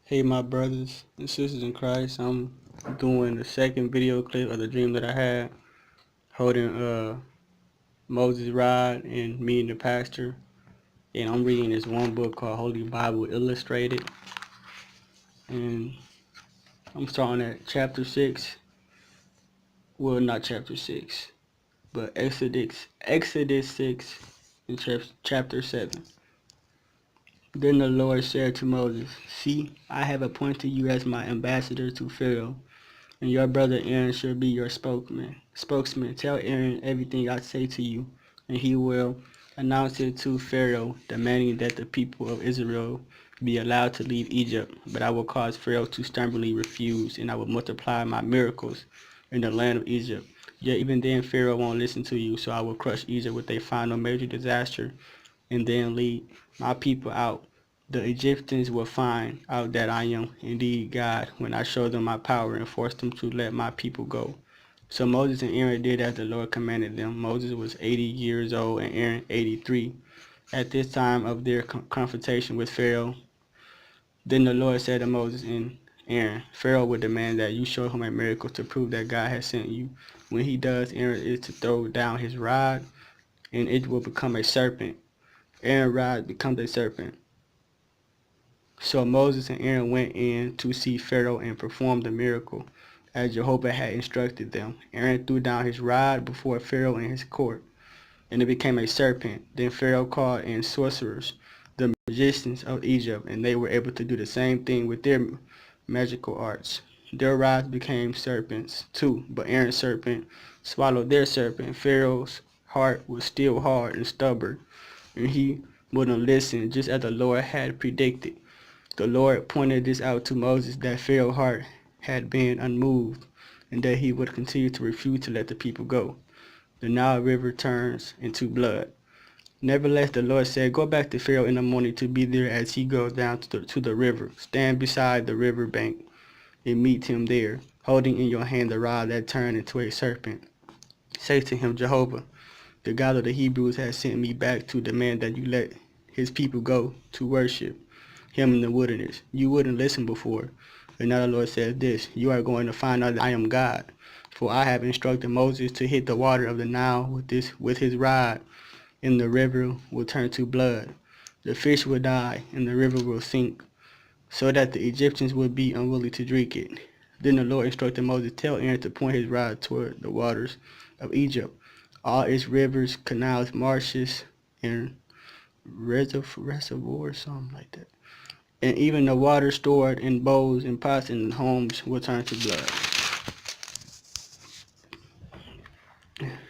Hey, my brothers and sisters in Christ. I'm doing the second video clip of the dream that I had, holding Moses' rod and me and the pastor. And I'm reading this one book called Holy Bible Illustrated. And I'm starting at chapter 6. Well, not chapter 6, but Exodus 6 and chapter 7. Then the Lord said to Moses, "See, I have appointed you as my ambassador to Pharaoh, and your brother Aaron shall be your spokesman. Tell Aaron everything I say to you, and he will announce it to Pharaoh, demanding that the people of Israel be allowed to leave Egypt. But I will cause Pharaoh to stubbornly refuse, and I will multiply my miracles in the land of Egypt. Yet even then Pharaoh won't listen to you, so I will crush Egypt with a final major disaster and then lead my people out. The Egyptians will find out that I am indeed God when I show them my power and force them to let my people go." So Moses and Aaron did as the Lord commanded them. Moses was 80 years old and Aaron 83 at this time of their confrontation with Pharaoh. Then the Lord said to Moses and Aaron, "Pharaoh will demand that you show him a miracle to prove that God has sent you. When he does, Aaron is to throw down his rod and it will become a serpent. Aaron's rod becomes a serpent." So Moses and Aaron went in to see Pharaoh and performed the miracle as Jehovah had instructed them. Aaron threw down his rod before Pharaoh and his court, and it became a serpent. Then Pharaoh called in sorcerers, the magicians of Egypt, and they were able to do the same thing with their magical arts. Their rods became serpents too, but Aaron's serpent swallowed their serpent. Pharaoh's heart was still hard and stubborn, and he wouldn't listen, just as the Lord had predicted. The Lord pointed this out to Moses, that Pharaoh's heart had been unmoved, and that he would continue to refuse to let the people go. The Nile River turns into blood. Nevertheless, the Lord said, "Go back to Pharaoh in the morning to be there as he goes down to the river. Stand beside the river bank and meet him there, holding in your hand the rod that turned into a serpent. Say to him, 'Jehovah, the God of the Hebrews, has sent me back to demand that you let his people go to worship him in the wilderness. You wouldn't listen before. And now the Lord says this, you are going to find out that I am God. For I have instructed Moses to hit the water of the Nile with his rod, and the river will turn to blood. The fish will die, and the river will sink, so that the Egyptians will be unwilling to drink it.' Then the Lord instructed Moses, 'Tell Aaron to point his rod toward the waters of Egypt, all its rivers, canals, marshes, and reservoirs,' something like that. And even the water stored in bowls and pots and homes will turn to blood.'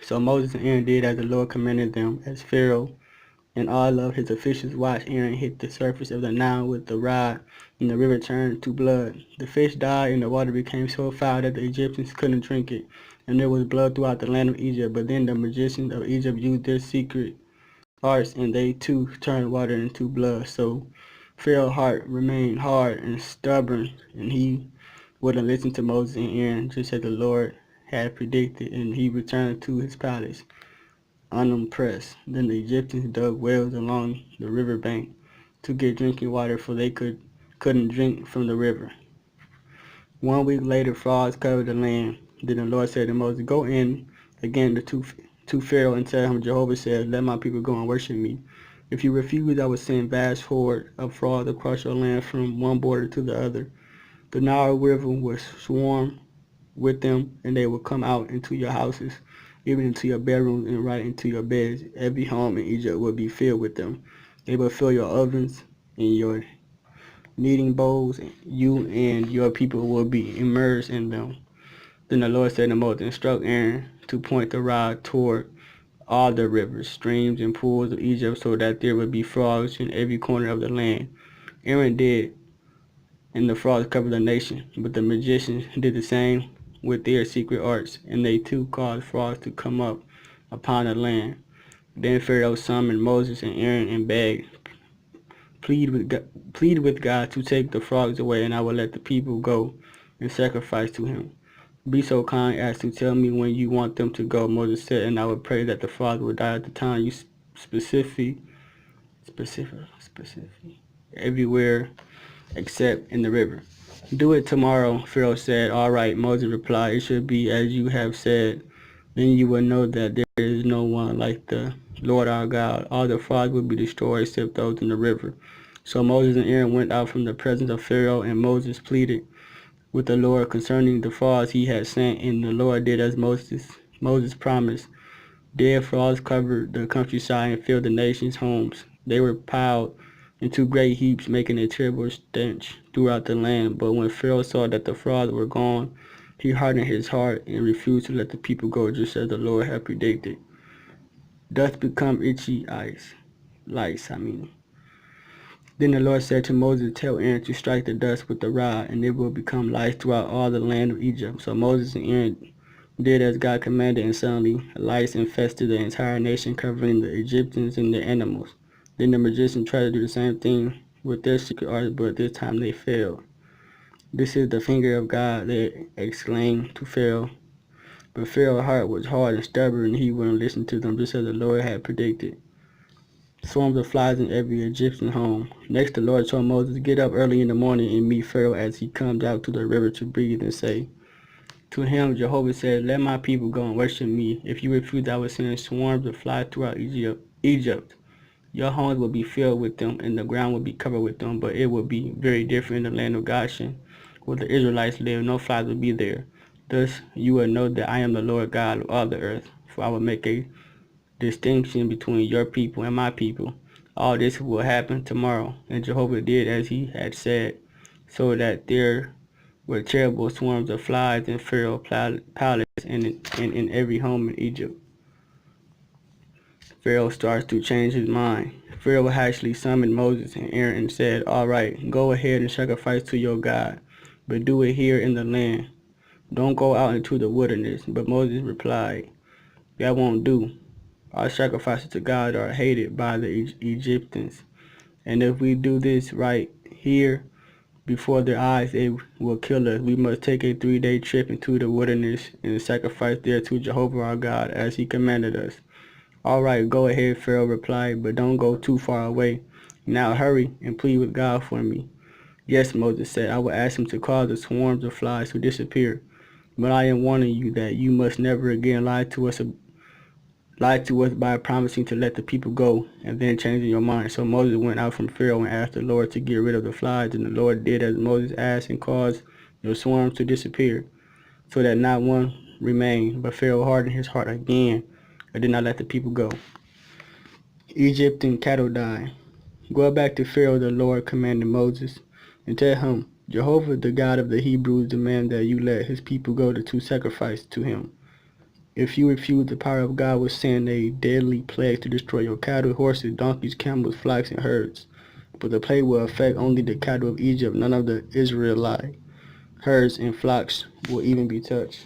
So Moses and Aaron did as the Lord commanded them, as Pharaoh and all of his officials watched Aaron hit the surface of the Nile with the rod, and the river turned to blood. The fish died, and the water became so foul that the Egyptians couldn't drink it, and there was blood throughout the land of Egypt. But then the magicians of Egypt used their secret arts, and they too turned water into blood. So Pharaoh's heart remained hard and stubborn, and he wouldn't listen to Moses and Aaron, just as the Lord had predicted, and he returned to his palace unimpressed. Then the Egyptians dug wells along the river bank to get drinking water, for they couldn't drink from the river. 1 week later, frogs covered the land. Then the Lord said to Moses, "Go in again to Pharaoh and tell him, Jehovah says, let my people go and worship me. If you refuse, I will send vast horde of frogs across your land from one border to the other. The Nile River will swarm with them, and they will come out into your houses, even into your bedrooms and right into your beds. Every home in Egypt will be filled with them. They will fill your ovens and your kneading bowls. You and your people will be immersed in them." Then the Lord said to Moses, "Instruct Aaron to point the rod toward all the rivers, streams, and pools of Egypt, so that there would be frogs in every corner of the land." Aaron did, and the frogs covered the nation. But the magicians did the same with their secret arts, and they too caused frogs to come up upon the land. Then Pharaoh summoned Moses and Aaron and begged, plead with God to take the frogs away, and I will let the people go and sacrifice to him. Be so kind as to tell me when you want them to go," Moses said, "and I will pray that the frogs will die at the time you specific, everywhere except in the river. Do it tomorrow, Pharaoh said. All right, Moses replied. It should be as you have said. Then you will know that there is no one like the Lord our God. All the frogs will be destroyed except those in the river. So Moses and Aaron went out from the presence of Pharaoh, and Moses pleaded with the Lord concerning the frogs he had sent, and the Lord did as Moses promised. Dead frogs covered the countryside and filled the nation's homes. They were piled into great heaps, making a terrible stench throughout the land. But when Pharaoh saw that the frogs were gone, he hardened his heart and refused to let the people go, just as the Lord had predicted. Dust become itchy lice. Then the Lord said to Moses, tell Aaron to strike the dust with the rod, and it will become lice throughout all the land of Egypt. So Moses and Aaron did as God commanded, and suddenly lice infested the entire nation, covering the Egyptians and their animals. Then the magicians tried to do the same thing with their secret arts, but this time they failed. This is the finger of God, they exclaimed to Pharaoh. But Pharaoh's heart was hard and stubborn, and he wouldn't listen to them, just as the Lord had predicted. Swarms of flies in every Egyptian home. Next the Lord told Moses, get up early in the morning and meet Pharaoh as he comes out to the river to breathe, and say, to him, Jehovah said, let my people go and worship me. If you refuse, I will send swarms of flies throughout Egypt. Your homes will be filled with them, and the ground will be covered with them, but it will be very different in the land of Goshen, where the Israelites live. No flies will be there. Thus you will know that I am the Lord God of all the earth, for I will make a distinction between your people and my people. All this will happen tomorrow. And Jehovah did as he had said, so that there were terrible swarms of flies in Pharaoh's palace and in every home in Egypt. Pharaoh starts to change his mind. Pharaoh actually summoned Moses and Aaron and said, all right, go ahead and sacrifice to your God, but do it here in the land. Don't go out into the wilderness. But Moses replied, that won't do. Our sacrifices to God are hated by the Egyptians, and if we do this right here before their eyes, they will kill us. We must take a 3-day trip into the wilderness and sacrifice there to Jehovah our God as he commanded us. All right, go ahead, Pharaoh replied, but don't go too far away. Now hurry and plead with God for me. Yes, Moses said, I will ask him to cause the swarms of flies to disappear. But I am warning you that you must never again lie to us by promising to let the people go and then changing your mind. So Moses went out from Pharaoh and asked the Lord to get rid of the flies, and the Lord did as Moses asked and caused the swarms to disappear, so that not one remained. But Pharaoh hardened his heart again and did not let the people go. Egyptian cattle died. Go back to Pharaoh, the Lord commanded Moses, and tell him, Jehovah, the God of the Hebrews, demands that you let his people go to sacrifice to him. If you refuse, the power of God will send a deadly plague to destroy your cattle, horses, donkeys, camels, flocks, and herds. But the plague will affect only the cattle of Egypt. None of the Israelite herds and flocks will even be touched.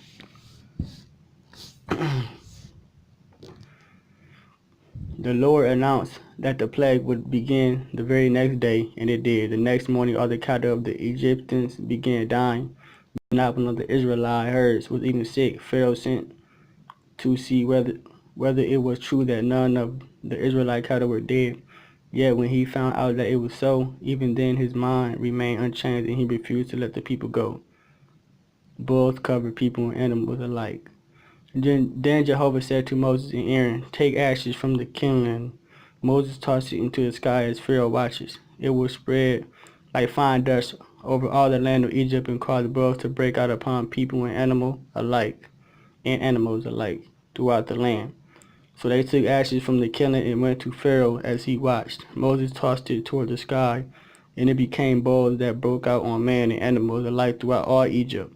The Lord announced that the plague would begin the very next day, and it did. The next morning, all the cattle of the Egyptians began dying. Not one of the Israelite herds was even sick. Pharaoh sent to see whether it was true that none of the Israelite cattle were dead. Yet when he found out that it was so, even then his mind remained unchanged, and he refused to let the people go. Bulls covered people and animals alike. Then Jehovah said to Moses and Aaron, take ashes from the kindling. Moses tossed it into the sky as Pharaoh watches. It will spread like fine dust over all the land of Egypt and cause bulls to break out upon people and animals alike throughout the land. So they took ashes from the kindling and went to Pharaoh as he watched. Moses tossed it toward the sky, and it became bulls that broke out on man and animals alike throughout all Egypt.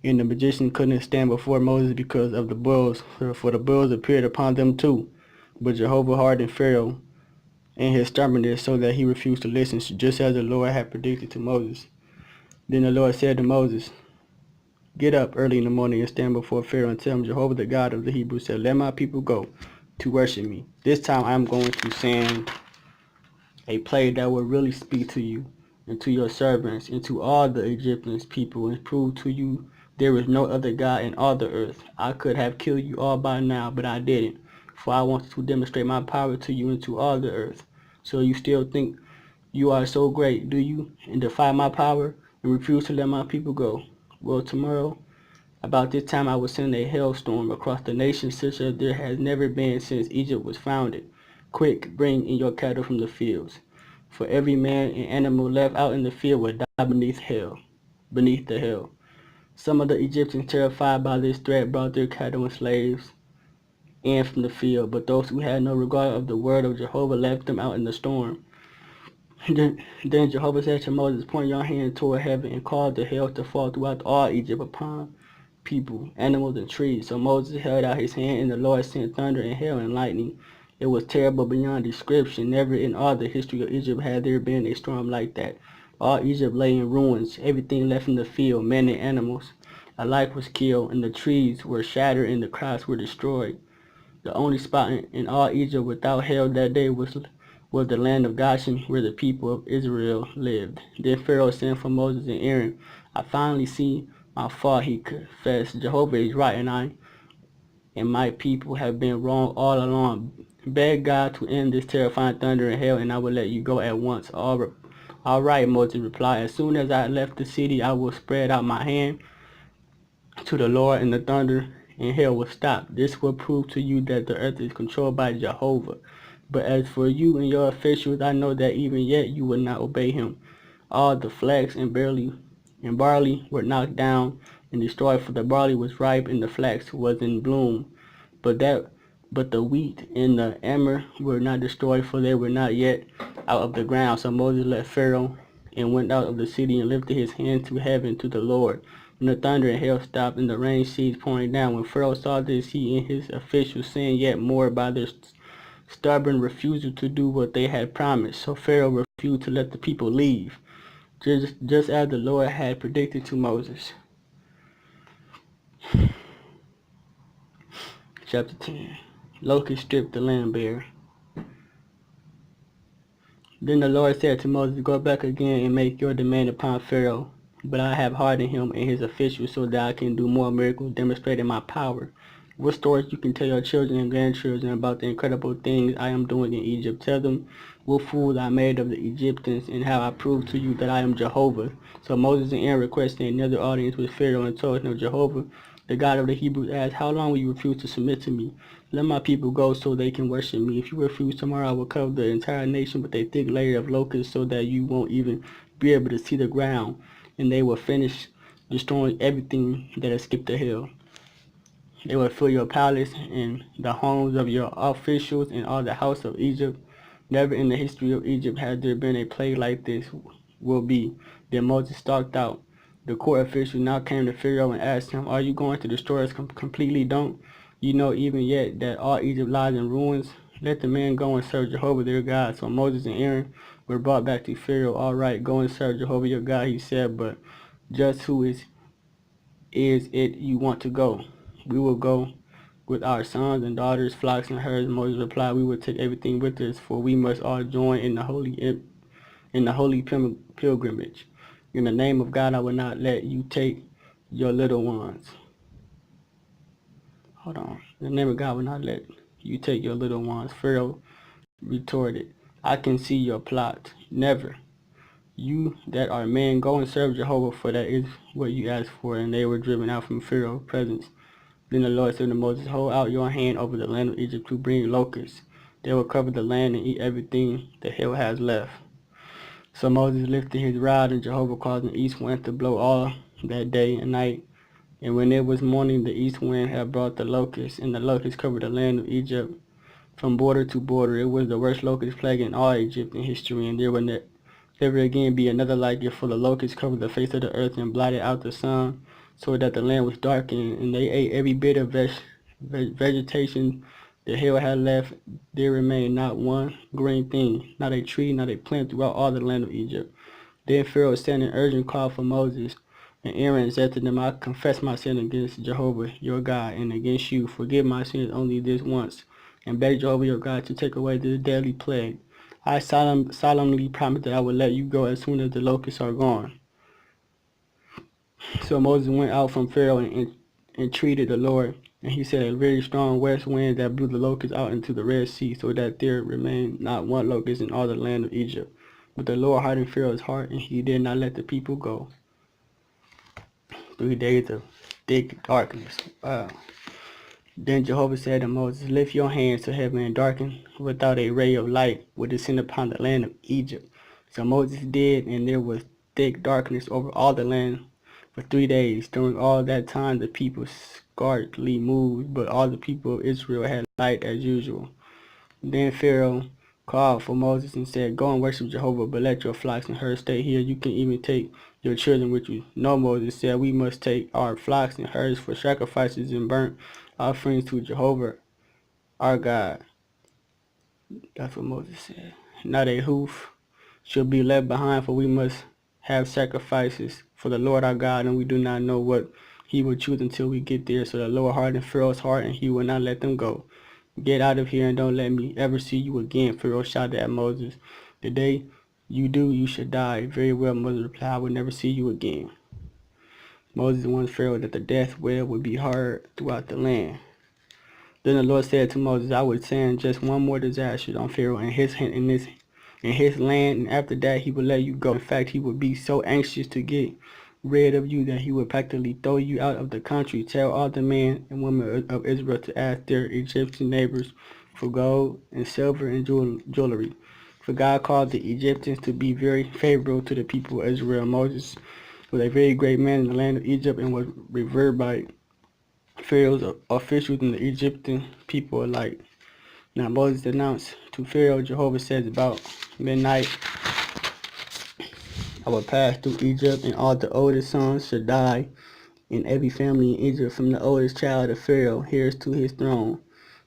And the magician couldn't stand before Moses because of the bulls, for the bulls appeared upon them too. But Jehovah hardened Pharaoh and his stubbornness so that he refused to listen, just as the Lord had predicted to Moses. Then the Lord said to Moses, get up early in the morning and stand before Pharaoh and tell him, Jehovah the God of the Hebrews said, let my people go to worship me. This time I am going to send a plague that will really speak to you and to your servants and to all the Egyptian people, and prove to you there is no other God in all the earth. I could have killed you all by now, but I didn't, for I wanted to demonstrate my power to you and to all the earth. So you still think You are so great, do you, and defy my power, and refuse to let my people go? Well, tomorrow, about this time, I will send a hailstorm across the nation such as there has never been since Egypt was founded. Quick, bring in your cattle from the fields. For every man and animal left out in the field will die beneath the hail. Some of the Egyptians, terrified by this threat, brought their cattle and slaves in from the field, but those who had no regard of the word of Jehovah left them out in the storm. Then Jehovah said to Moses, point your hand toward heaven and cause the hail to fall throughout all Egypt upon people, animals, and trees. So Moses held out his hand, and the Lord sent thunder and hail and lightning. It was terrible beyond description. Never in all the history of Egypt had there been a storm like that. All Egypt lay in ruins. Everything left in the field, men and animals, alike was killed, and the trees were shattered and the crops were destroyed. The only spot in all Egypt without hail that day was the land of Goshen, where the people of Israel lived. Then Pharaoh sent for Moses and Aaron. I finally see my fault, he confessed. Jehovah is right, and I and my people have been wrong all along. Beg God to end this terrifying thunder and hail, and I will let you go at once. All right, Moses replied. As soon as I left the city, I will spread out my hand to the Lord, and the thunder and hail will stop. This will prove to you that the earth is controlled by Jehovah. But as for you and your officials, I know that even yet you will not obey him. All the flax and barley were knocked down and destroyed, for the barley was ripe and the flax was in bloom. But the wheat and the emmer were not destroyed, for they were not yet out of the ground. So Moses left Pharaoh and went out of the city and lifted his hand to heaven to the Lord. When the thunder and hail stopped and the rain ceased pouring down, when Pharaoh saw this, he and his officials sinned yet more by their stubborn refusal to do what they had promised. So Pharaoh refused to let the people leave, just as the Lord had predicted to Moses. Chapter 10. Locusts stripped the land bare. Then the Lord said to Moses, go back again and make your demand upon Pharaoh. But I have hardened him and his officials so that I can do more miracles demonstrating my power. What stories you can tell your children and grandchildren about the incredible things I am doing in Egypt? Tell them what fools I made of the Egyptians and how I proved to you that I am Jehovah. So Moses and Aaron requested another audience with Pharaoh and told him, Jehovah, the God of the Hebrews, asked, how long will you refuse to submit to me? Let my people go so they can worship me. If you refuse tomorrow, I will cover the entire nation with a thick layer of locusts so that you won't even be able to see the ground, and they will finish destroying everything that escaped the hill. They will fill your palace and the homes of your officials and all the house of Egypt. Never in the history of Egypt has there been a plague like this will be. Then Moses stalked out. The court official now came to Pharaoh and asked him, are you going to destroy us completely? Don't you know even yet that all Egypt lies in ruins? Let the men go and serve Jehovah their God. So Moses and Aaron were brought back to Pharaoh. All right, go and serve Jehovah your God, he said, but just who is it you want to go? We will go with our sons and daughters, flocks and herds. Moses replied, we will take everything with us, for we must all join in the holy pilgrimage. In the name of God, I will not let you take your little ones. Hold on. In the name of God, I will not let you take your little ones. Pharaoh retorted, I can see your plot. Never. You that are men, go and serve Jehovah, for that is what you asked for. And they were driven out from Pharaoh's presence. Then the Lord said to Moses, hold out your hand over the land of Egypt to bring locusts. They will cover the land and eat everything the hail has left. So Moses lifted his rod, and Jehovah caused an east wind to blow all that day and night. And when it was morning, the east wind had brought the locusts, and the locusts covered the land of Egypt from border to border. It was the worst locust plague in all Egypt in history, and there will never again be another like it, for the locusts covered the face of the earth and blotted out the sun, so that the land was darkened, and they ate every bit of vegetation the hail had left. There remained not one green thing, not a tree, not a plant throughout all the land of Egypt. Then Pharaoh sent an urgent call for Moses and Aaron, said to them, I confess my sin against Jehovah your God and against you. Forgive my sins only this once, and beg Jehovah your God to take away this deadly plague. I solemnly promise that I will let you go as soon as the locusts are gone. So Moses went out from Pharaoh and entreated the Lord, and he sent a very strong west wind that blew the locusts out into the Red Sea, so that there remained not one locust in all the land of Egypt. But the Lord hardened Pharaoh's heart, and he did not let the people go. 3 days of thick darkness. Wow. Then Jehovah said to Moses, lift your hands to heaven and darken without a ray of light would descend upon the land of Egypt. So Moses did, and there was thick darkness over all the land for 3 days. During all that time the people scarcely moved, but all the people of Israel had light as usual. Then Pharaoh called for Moses and said, go and worship Jehovah, but let your flocks and herds stay here. You can even take your children with you. No, Moses said, we must take our flocks and herds for sacrifices and burnt offerings to Jehovah, our God. That's what Moses said. Not a hoof shall be left behind, for we must have sacrifices for the Lord our God, and we do not know what he will choose until we get there. So the Lord hardened Pharaoh's heart, and he will not let them go. Get out of here and don't let me ever see you again, Pharaoh shouted at Moses. The day you do, you should die. Very well, Moses replied, I will never see you again. Moses warned Pharaoh that the death wail would be heard throughout the land. Then the Lord said to Moses, I would send just one more disaster on Pharaoh and his land, and after that he would let you go. In fact, he would be so anxious to get rid of you that he would practically throw you out of the country. Tell all the men and women of Israel to ask their Egyptian neighbors for gold and silver and jewelry. For God called the Egyptians to be very favorable to the people of Israel. Moses was a very great man in the land of Egypt and was revered by Pharaoh's officials and the Egyptian people alike. Now Moses announced to Pharaoh, Jehovah says, about midnight I will pass through Egypt, and all the oldest sons shall die in every family in Egypt, from the oldest child of Pharaoh heirs to his throne,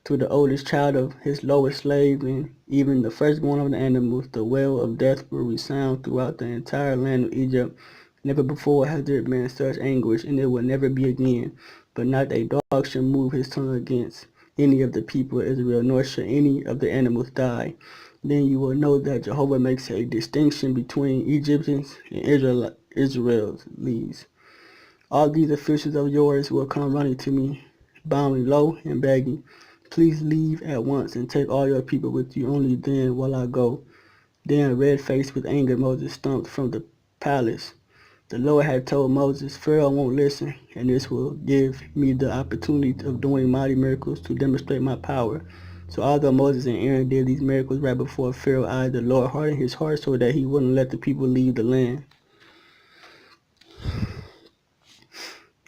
to the oldest child of his lowest slave, and even the firstborn of the animals. The wail of death will resound throughout the entire land of Egypt. Never before has there been such anguish, and it will never be again. But not a dog shall move his tongue against any of the people of Israel, nor shall any of the animals die. Then you will know that Jehovah makes a distinction between Egyptians and Israelis. All these officials of yours will come running to me, bowing low and begging, please leave at once and take all your people with you. Only then will I go. Then, red-faced with anger, Moses stumped from the palace. The Lord had told Moses, Pharaoh won't listen, and this will give me the opportunity of doing mighty miracles to demonstrate my power. So although Moses and Aaron did these miracles right before Pharaoh's eyes, the Lord hardened his heart so that he wouldn't let the people leave the land.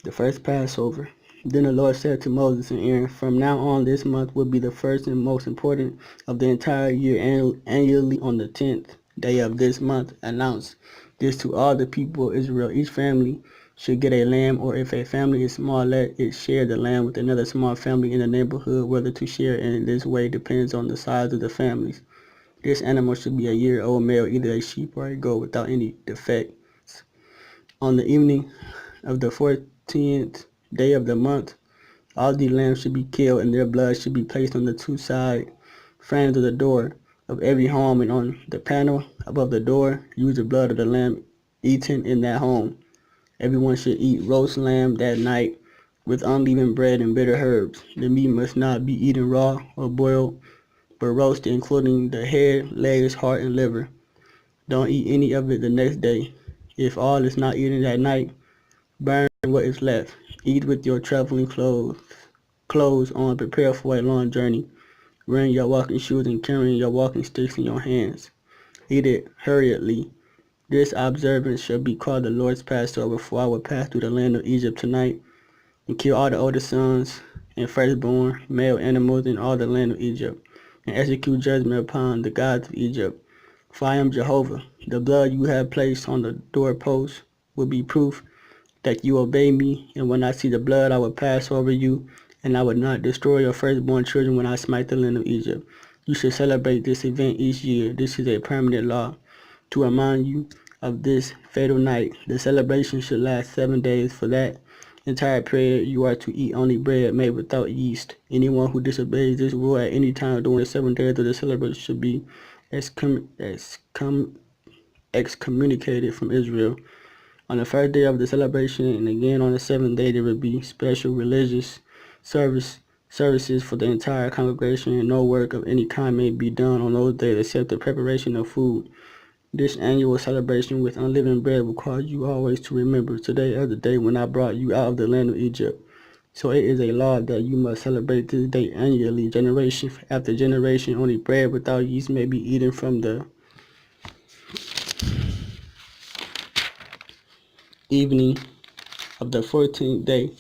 The first Passover. Then the Lord said to Moses and Aaron, from now on this month will be the first and most important of the entire year. Annually on the 10th day of this month, announce this to all the people of Israel. Each family should get a lamb, or if a family is small, let it share the lamb with another small family in the neighborhood. Whether to share in this way depends on the size of the families. This animal should be a year-old male, either a sheep or a goat, without any defects. On the evening of the 14th day of the month, all the lambs should be killed, and their blood should be placed on the two side frames of the door of every home, and on the panel above the door. Use the blood of the lamb eaten in that home. Everyone should eat roast lamb that night with unleavened bread and bitter herbs. The meat must not be eaten raw or boiled, but roasted, including the head, legs, heart, and liver. Don't eat any of it the next day. If all is not eaten that night, burn what is left. Eat with your traveling clothes on. Prepare for a long journey. Wearing your walking shoes and carrying your walking sticks in your hands. Eat it hurriedly. This observance shall be called the Lord's Passover, for I will pass through the land of Egypt tonight and kill all the oldest sons and firstborn male animals in all the land of Egypt, and execute judgment upon the gods of Egypt. For I am Jehovah. The blood you have placed on the doorpost will be proof that you obey me, and when I see the blood I will pass over you, and I will not destroy your firstborn children when I smite the land of Egypt. You should celebrate this event each year. This is a permanent law. To remind you of this fatal night, the celebration should last 7 days. For that entire period, you are to eat only bread made without yeast. Anyone who disobeys this rule at any time during the 7 days of the celebration should be excommunicated from Israel. On the first day of the celebration, and again on the 7th day, there will be special religious services for the entire congregation, and no work of any kind may be done on those days except the preparation of food. This annual celebration with unleavened bread will cause you always to remember today as the day when I brought you out of the land of Egypt. So it is a law that you must celebrate this day annually, generation after generation. Only bread without yeast may be eaten from the evening of the 14th day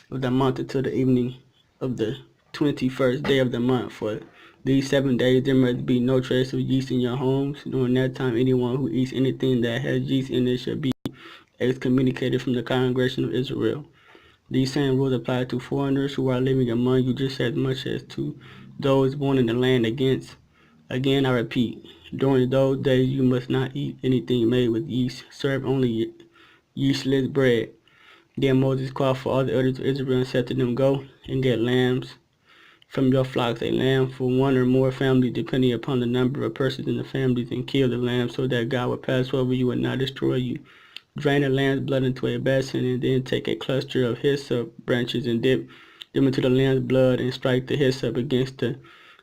of the month until the evening of the 21st day of the month. For these 7 days there must be no trace of yeast in your homes. During that time, anyone who eats anything that has yeast in it shall be excommunicated from the congregation of Israel. These same rules apply to foreigners who are living among you just as much as to those born in the land. Again, I repeat, during those days you must not eat anything made with yeast. Serve only yeastless bread. Then Moses called for all the elders of Israel and said to them, Go and get lambs from your flocks, a lamb for one or more families, depending upon the number of persons in the families, and kill the lamb so that God will pass over you and not destroy you. Drain the lamb's blood into a basin, and then take a cluster of hyssop branches and dip them into the lamb's blood, and strike the hyssop against the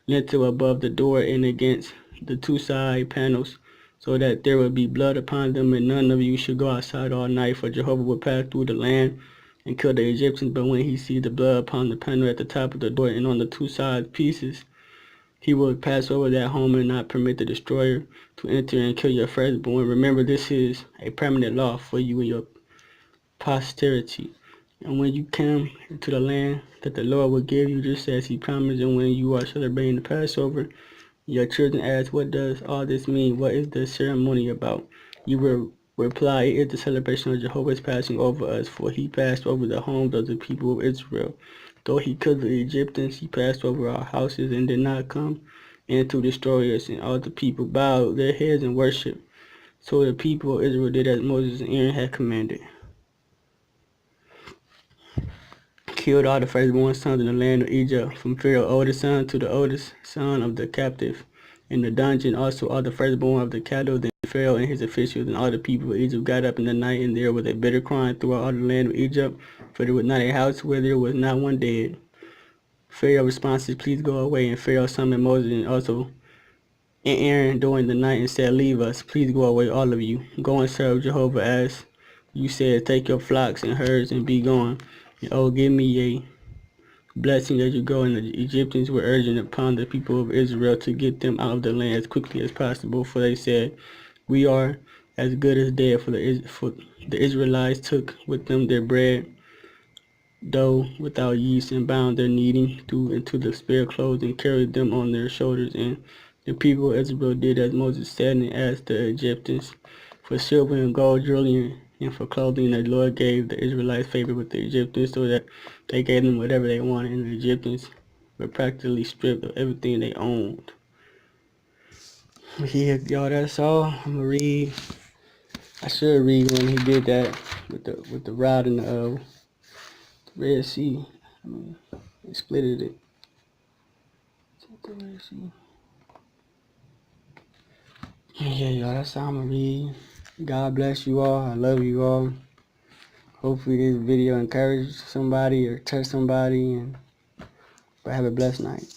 lintel above the door and against the two side panels, so that there will be blood upon them. And none of you should go outside all night, for Jehovah will pass through the land and kill the Egyptians. But when he sees the blood upon the panel at the top of the door and on the two side pieces, he will pass over that home and not permit the destroyer to enter and kill your firstborn. Remember, this is a permanent law for you and your posterity. And when you come into the land that the Lord will give you, just as he promised, and when you are celebrating the Passover, your children ask, What does all this mean? What is the ceremony about? You will reply, It is the celebration of Jehovah's passing over us, for he passed over the homes of the people of Israel. Though he killed the Egyptians, he passed over our houses and did not come in to destroy us. And all the people bowed their heads in worship. So the people of Israel did as Moses and Aaron had commanded. Killed all the firstborn sons in the land of Egypt, from Pharaoh's oldest son to the oldest son of the captive in the dungeon. Also all the firstborn of the cattle. Then Pharaoh and his officials and all the people of Egypt got up in the night, and there was a bitter crying throughout all the land of Egypt, for there was not a house where there was not one dead. Pharaoh responses, Please go away. And Pharaoh summoned Moses and Aaron during the night and said, Leave us, please go away, all of you. Go and serve Jehovah as you said. Take your flocks and herds and be gone. And give me a blessing as you go. And the Egyptians were urging upon the people of Israel to get them out of the land as quickly as possible, for they said, We are as good as dead. For the Israelites took with them their bread, dough without yeast, and bound their kneading into the spare clothes and carried them on their shoulders. And the people of Israel did as Moses said, and asked the Egyptians for silver and gold, jewelry, and for clothing. The Lord gave the Israelites favor with the Egyptians, so that they gave them whatever they wanted, and the Egyptians were practically stripped of everything they owned. Yeah, y'all, that's all. I'm gonna read. I should read when he did that with the rod and the Red Sea. I mean, they split it. The Red Sea. Yeah, y'all, that's all I'm gonna read. God bless you all. I love you all. Hopefully this video encouraged somebody or touched somebody, and have a blessed night.